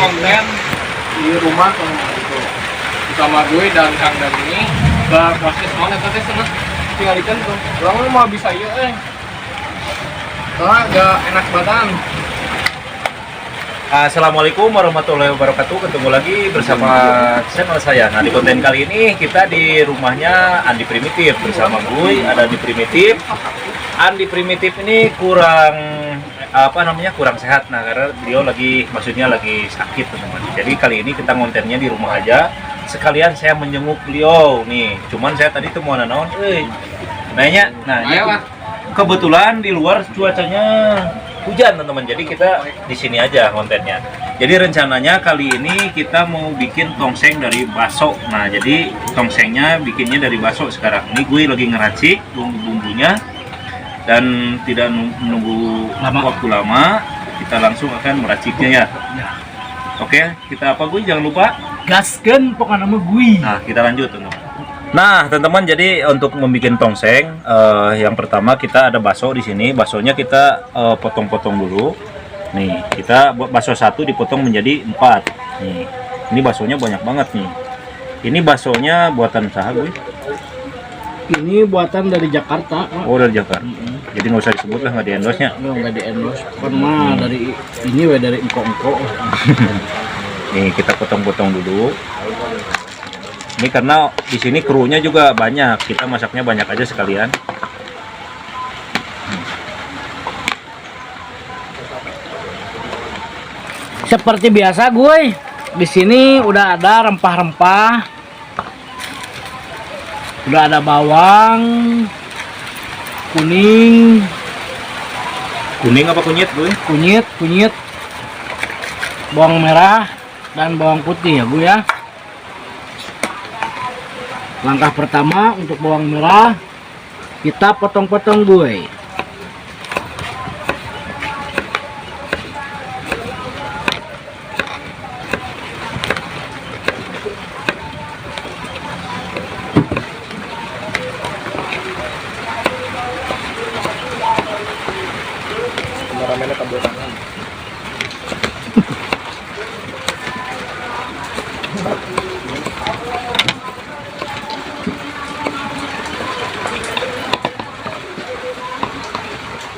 konten di rumah itu sama gue dan Kang Dan ini berproses mana tadi sana tinggal ikan tuh orang mah bisa ya soalnya agak enak badan. Assalamualaikum warahmatullahi wabarakatuh. Ketemu lagi bersama channel saya. Nah, di konten kali ini kita di rumahnya Andi Primitif bersama gue ada Andi Primitif. Andi Primitif ini kurang kurang sehat. Nah, karena beliau lagi sakit, teman-teman. Jadi kali ini kita kontennya di rumah aja. Sekalian saya menjenguk beliau nih. Cuman saya tadi tuh mau naon, nanya. Nah, ini kebetulan di luar cuacanya hujan, teman-teman. Jadi kita di sini aja kontennya. Jadi rencananya kali ini kita mau bikin tongseng dari bakso. Nah, jadi tongsengnya bikinnya dari bakso sekarang. Ini gue lagi ngeracik bumbu-bumbunya dan tidak menunggu waktu lama. Kita langsung akan meraciknya ya. Oke, kita apa gue? Jangan lupa gaskan pokoknya nama gue. Nah, kita lanjut, teman-teman. Nah, teman-teman, jadi untuk membuat tongseng, yang pertama kita ada bakso di sini. Baksonya kita potong-potong dulu. Nih, kita buat bakso satu dipotong menjadi 4. Nih, ini baksonya banyak banget nih. Ini baksonya buatan saha gue? Ini buatan dari Jakarta. Oh, dari Jakarta. Jadi nggak usah disebut lah, nggak di endorse nya. Nggak di endorse. Karena dari ini dari engko-engko. Nih, kita potong-potong dulu. Ini karena di sini krunya juga banyak, kita masaknya banyak aja sekalian. Seperti biasa gue, di sini udah ada rempah-rempah, udah ada bawang, kuning apa kunyit gue? kunyit, bawang merah dan bawang putih ya gue ya. Langkah pertama untuk bawang merah kita potong-potong gue.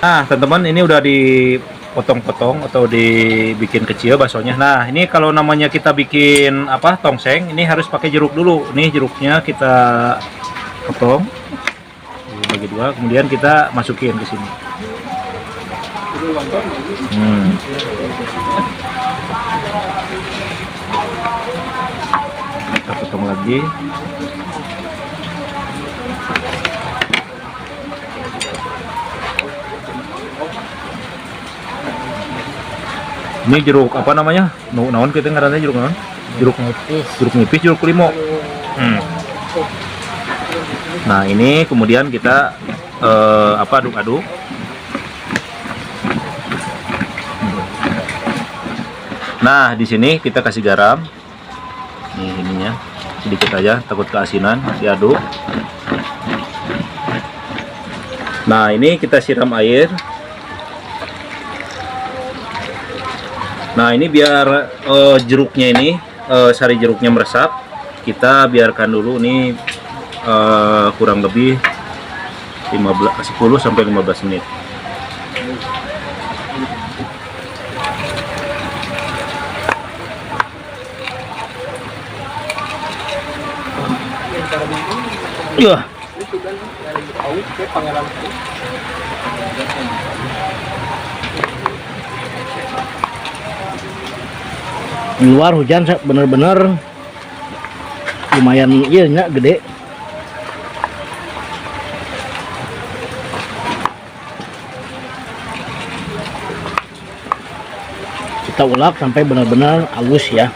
Nah, teman-teman, ini udah dipotong-potong atau dibikin kecil baksonya. Nah, ini kalau namanya kita bikin tongseng, ini harus pakai jeruk dulu. Nih jeruknya kita potong bagi dua, kemudian kita masukin ke sini. Kita potong lagi. Ini jeruk apa namanya? Naon kita ngaranna jeruk naon? Jeruk nipis, jeruk limau. Nah, ini kemudian kita aduk-aduk. Nah, di sini kita kasih garam. Nih ininya sedikit aja, takut keasinan, diaduk. Nah, ini kita siram air. Nah, ini biar jeruknya ini sari jeruknya meresap, kita biarkan dulu ini kurang lebih 10 sampai 15 menit. Iya. Di luar hujan bener-bener lumayan iya gede. Kita ulek sampai benar-benar halus ya.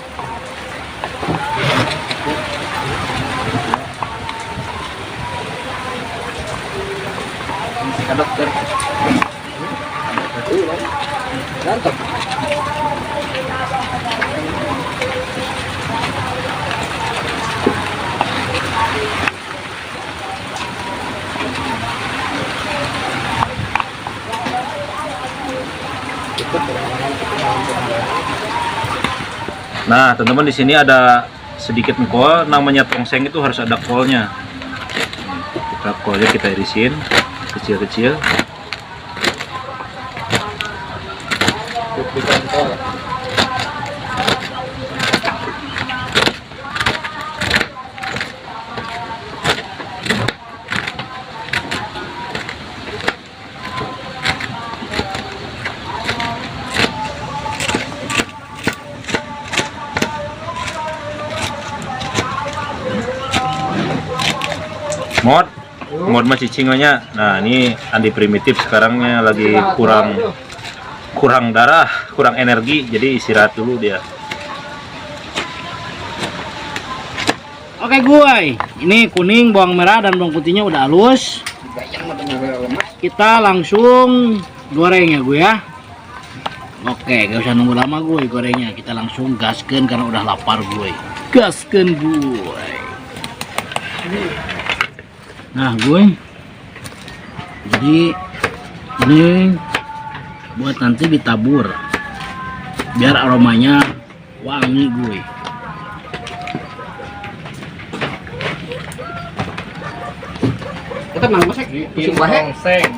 Nah, teman-teman, di sini ada sedikit kol, namanya tongseng itu harus ada kolnya. Kolnya kita irisin kecil-kecil. Mod masih cingonya. Nah, ini Andi Primitif sekarangnya lagi kurang darah, kurang energi, jadi istirahat dulu dia. Oke gue, ini kuning, bawang merah dan bawang putihnya udah halus. Kita langsung goreng ya gue ya. Oke, gak usah nunggu lama gue gorengnya, kita langsung gasken karena udah lapar gue. Gasken gue. Nah gue, jadi ini buat nanti ditabur biar aromanya wangi gue. Kita nang masak bikin tongseng.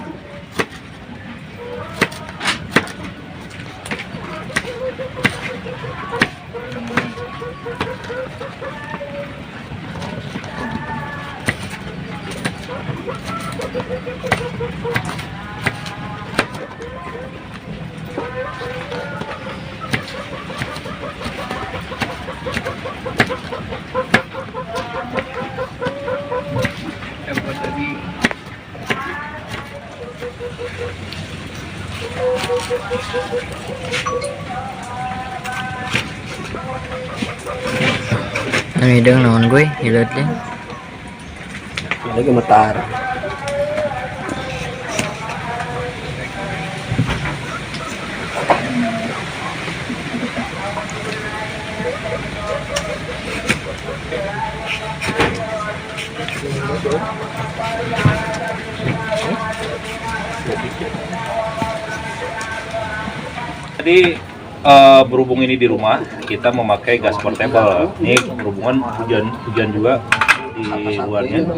Ini hidung naon gue, hilutnya. Ada gemetar. Jadi berhubung ini di rumah, kita memakai gas portable. Ini berhubungan hujan juga di luarnya.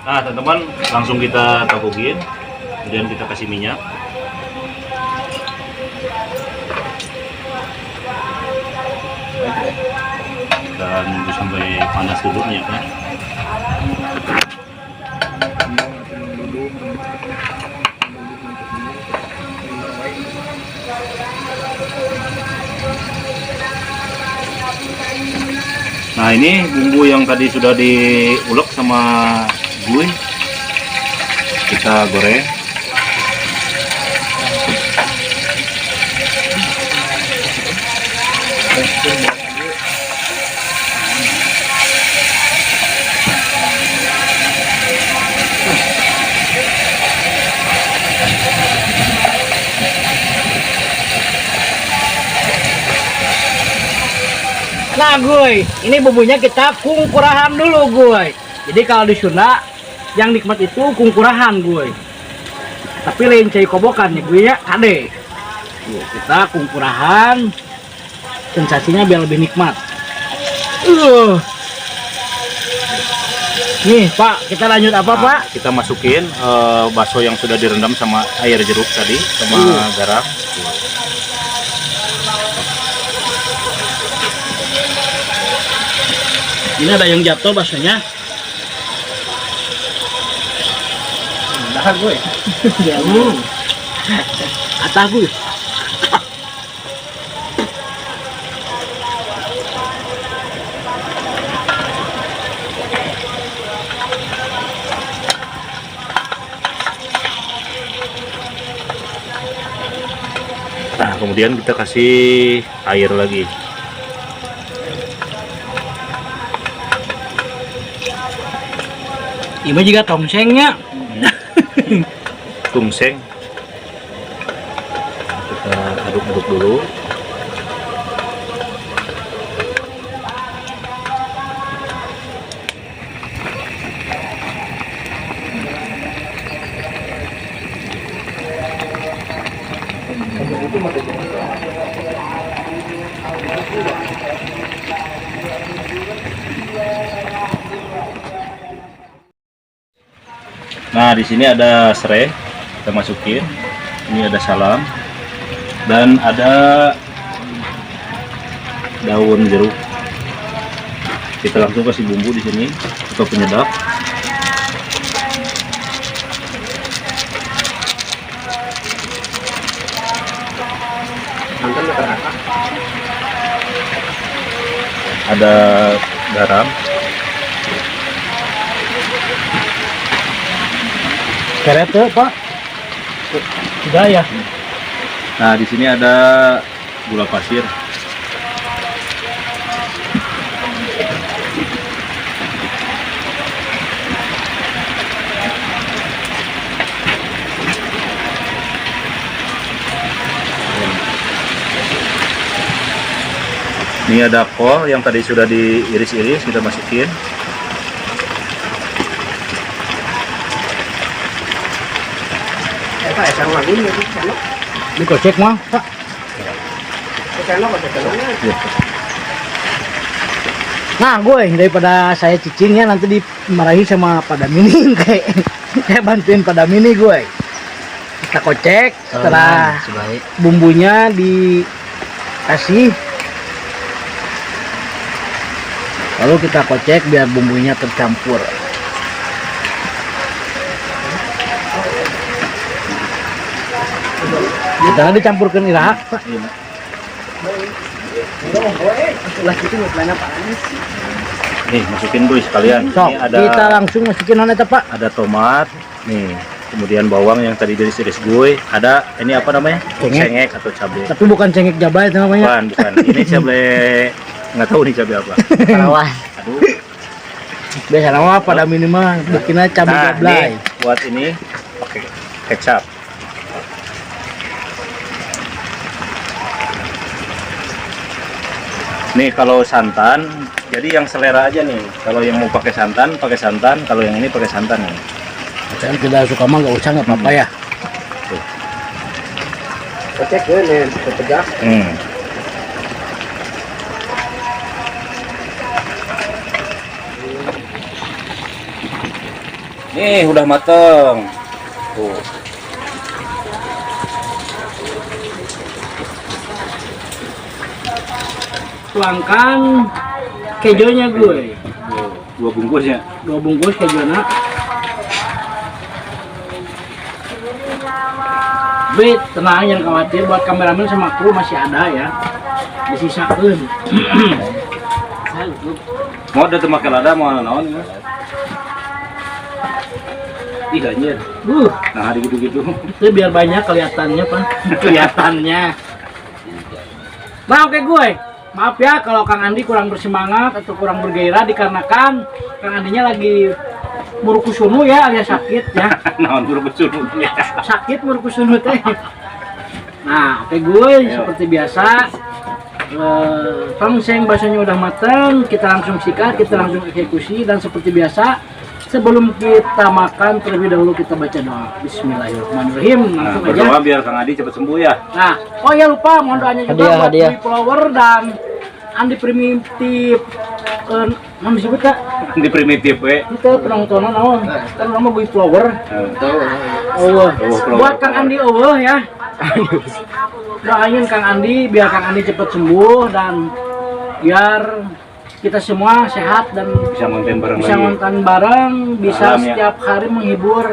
Nah, teman-teman, langsung kita tabukin, kemudian kita kasih minyak. Dan nunggu sampai panas dulu minyaknya. Nah, ini bumbu yang tadi sudah diulek sama gue, kita goreng. Nah gue, ini bumbunya kita kungkurahan dulu gue. Jadi kalau di Sunda yang nikmat itu kungkurahan gue. Tapi lain cai kobokan nih gue ya kade. Kita kungkurahan, sensasinya biar lebih nikmat. Nih Pak, kita lanjut apa Pak? Kita masukin bakso yang sudah direndam sama air jeruk tadi sama garam. Ini ada yang jatuh baksonya. Dah gue. Atah gue. Nah, kemudian kita kasih air lagi. Ini juga tongsengnya. Tongseng. Kita aduk-aduk dulu. Nah, di sini ada serai, kita masukin. Ini ada salam dan ada daun jeruk. Kita langsung kasih bumbu di sini atau penyedap. Ada garam. Kereta Pak. Sudah ya. Nah, di sini ada gula pasir. Ini ada kol yang tadi sudah diiris-iris, kita masukin. Dikocek mah, Pak. Nah, gue daripada saya cicingnya nanti dimarahi sama Pada Mini kayak bantuin Pada Mini gue. Kita kocek setelah sebaik. bumbunya dikasih. Lalu kita kocek biar bumbunya tercampur. Kita dicampurkan ira, Pak. Nih, masukin dulu sekalian. Sok, Ini ada kita langsung masukin mana Pak? ada tomat, nih, kemudian bawang yang tadi diiris-iris gue, ada ini apa namanya? Cengek. Cengek atau cabai. Tapi bukan cengek jabai itu namanya. Bukan. Ini cabai nggak tahu nih cabai apa. Karawan. Aduh. Biasa nama Pada minimal bikinnya cabai Nah, jablay. nih, buat ini pakai kecap. Nih kalau santan, jadi yang selera aja nih. Kalau yang mau pakai santan, kalau yang ini pakai santan nih. Saya tidak suka mah nggak usah, nggak apa-apa ya. Kocek ya nih, tegak. Nih udah mateng. Tuh. Tuangkan kejonya gue. Dua bungkus ya. 2 bungkus kejonya. Bet, tenang, jangan khawatir, buat kameramen sama kru masih ada ya. Disisakan. Mau ada tuh makan lada mau naon ya? Ih anjir. Nah gitu-gitu. Itu biar banyak kelihatannya, Pak. Kelihatannya. Nah, oke gue. Maaf ya kalau Kang Andi kurang bersemangat atau kurang bergairah dikarenakan Kang Andinya lagi murukusunu ya, alias sakit ya. Naon murukusunu ya. Sakit murukusunu teh. Nah, oke gue, seperti biasa tongseng baksonya udah matang, kita langsung sikat, kita langsung eksekusi, dan seperti biasa sebelum kita makan terlebih dahulu kita baca doa. Bismillahirrahmanirrahim. Langsung aja. Berdoa biar Kang Adi cepat sembuh ya. Nah, oh ya lupa mohon doanya juga buat Hadiah. Bui Flower dan Andi Primitif. Nama disebut Kak? Di primitif we. Itu penontonan naon? Kan nama Bui Flower. Allah. Buat Kang Andi Allah ya. Doain Kang Andi biar Kang Andi cepat sembuh dan biar kita semua sehat dan Bisa ngonten bareng bisa lagi. nonton bareng, bisa Malam, ya. setiap hari menghibur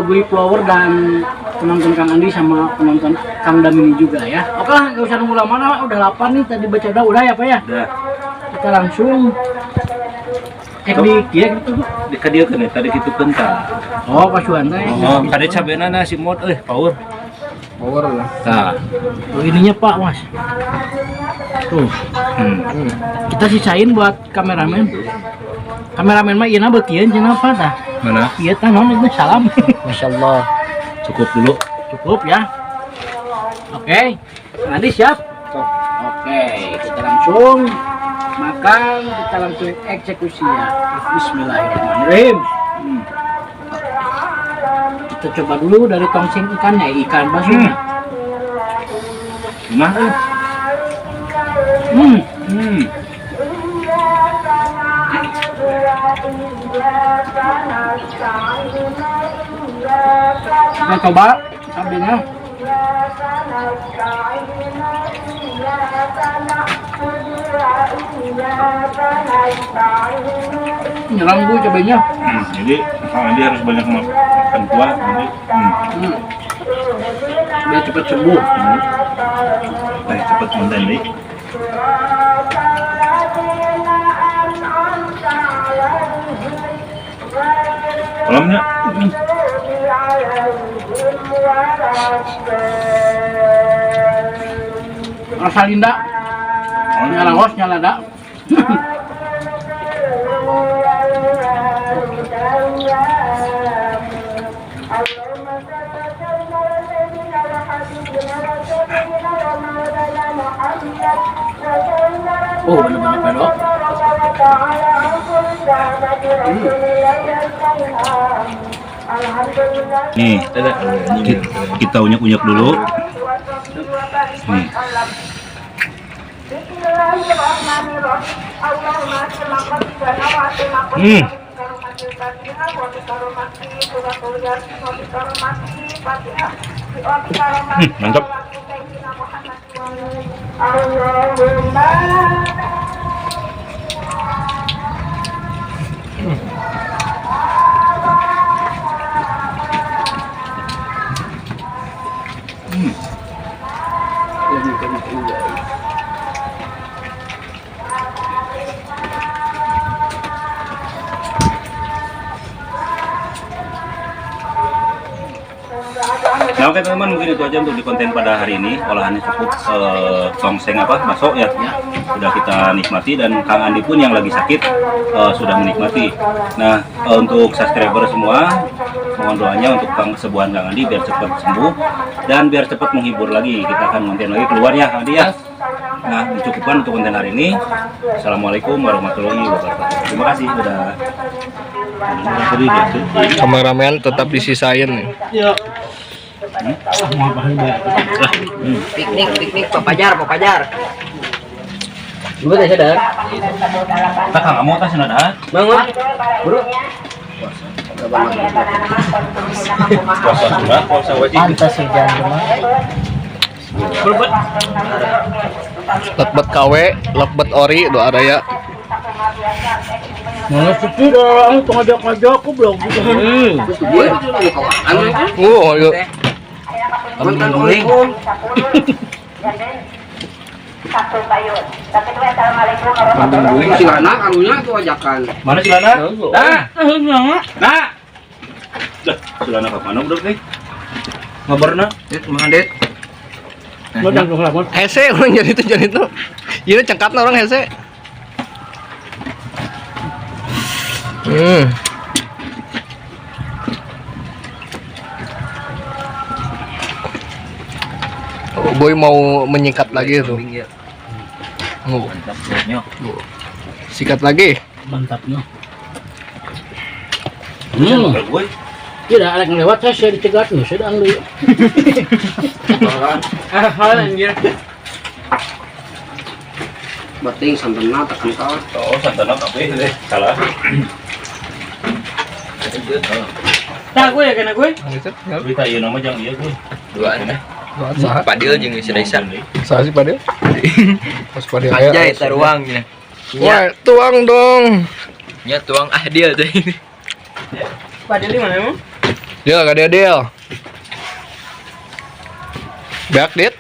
Bui Flower dan penonton Kang Andi sama penonton Kang Damini juga ya. Oke lah, nggak usah nunggu lama, udah lapar nih, tadi baca udah ya Pak ya. Udah. Kita langsung cek di kia gitu. Di dia kan tadi gitu kental. Oh, Pak Suwanta ya. Oh, tadi cabena na si mod power. Power lah. Nah, Oh, ininya Pak, Mas. Tuh. Kita sisain buat kameramen. Kameramen mah ieu beukian cenah apa tah? mana? Ieu tah naon itu salam. Masya Allah. Cukup dulu. Cukup ya. Oke. Nanti siap. Oke, kita langsung makan, kita langsung eksekusi ya. Bismillahirrahmanirrahim. Kita coba dulu dari tongseng ikannya, ikan baksonya. Nah, Hmm. Nah, coba cabenya. Nyerang gue cabenya. Jadi dia harus banyak makan kuah nanti. Biar cepet sembuh. Cepet konten nih. Kolamnya. Rasa linda. Nyala hos, nyala dak. Oh, bener-bener pedok. Nih, kita unyak-unyak dulu. Nih. Mantap. Nah, oke teman-teman, mungkin itu aja untuk di konten pada hari ini. Olahannya cukup tongseng bakso ya. Sudah kita nikmati dan Kang Andi pun yang lagi sakit sudah menikmati. Nah, untuk subscriber semua, mohon doanya untuk kesembuhan Kang Andi biar cepat sembuh dan biar cepat menghibur lagi. Kita akan konten lagi keluar ya, Kang Andi ya. Nah, dicukupkan untuk konten hari ini. Assalamualaikum warahmatullahi wabarakatuh. Terima kasih sudah. Kameramen tetap disisain nih. Iya. Piknik, papajar. Gue teh sadar. Tak kamu tas nada. Bangun. Bro. Puasa sudah, puasa wajib. Pantas hujan mah. Lekbet KW, lekbet ori, doa raya. Mana sepi dah, aku ngajak-ngajak aku belum gitu. Ayo. Assalamualaikum. Silana karunya tuh ajakan. Mana Silana? Nah. Silana ke mana udah nih? Ngabarna? Mang Dit. Udah ngelamun. Hese orang jadi itu. Ieu cengkatna orang hese. Boy mau menyikat lagi tuh. Sikat lagi. Mantapnya. Gue. Tidak ada yang lewat saya dicegat nih, saya dang dulu. Hal anjir. Bating santana tekan kawat. Oh, santana tapi salah. Nah, gue ya kena gue. Berita ieu nama jang ieu gue. Duaan. Saha? Padil jeung si Raisa. Saha sih Padil? Pas Padil Anjay taruangnya. Wah, tuang dong. Nya tuang dia teh. Padil di mana emang? Dia gak ada deal. Beak dit.